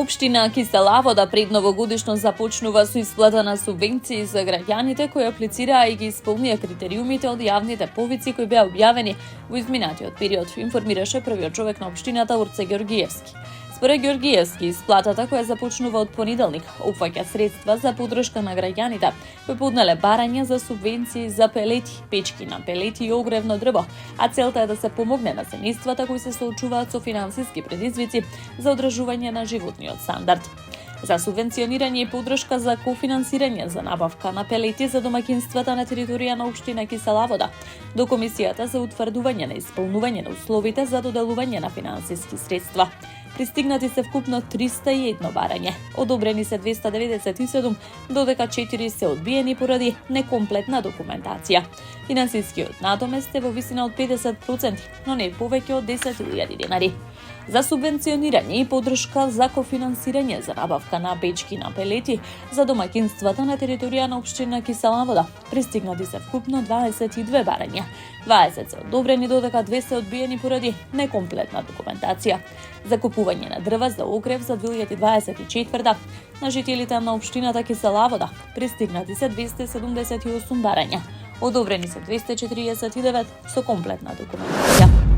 Општина Кисела Вода пред новогодишно започнува со исплата на субвенции за граѓаните кои аплицираа и ги исполнија критериумите од јавните повици кои беа објавени во изминатиот период, информираше првиот човек на општината Орце Георгиевски. Според Георгиевски, исплатата која започнува од понеделник опфаќа средства за поддршка на граѓаните кои поднале барања за субвенции за пелети, печки на пелети и огревно дрво, а целта е да се помогне на семејствата кои се соочуваат со финансиски предизвици за одржување на животниот стандард. За субвенционирање и поддршка за кофинансирање за набавка на пелети за домаќинствата на територија на општина Кисела Вода до Комисијата за утврдување на исполнување на условите за доделување на финансиски средства. Пристигнати се вкупно 301 барање, одобрени се 297, додека 4 се одбиени поради некомплетна документација. Финансискиот надомест е во висина од 50%, но не повеќе од 10.000 денари. За субвенционирање и поддршка за кофинансирање за набавка на печки на пелети за домаќинствата на територија на општина Кисела Вода пристигнати се вкупно 22 барања. 20 се одобрени, додека 2 се одбиени поради некомплетна документација. За купување на дрва за огрев за 2024 на жителите на општината Кисела Вода пристигнати се 278 барања. Одобрени се 249 со комплетна документација.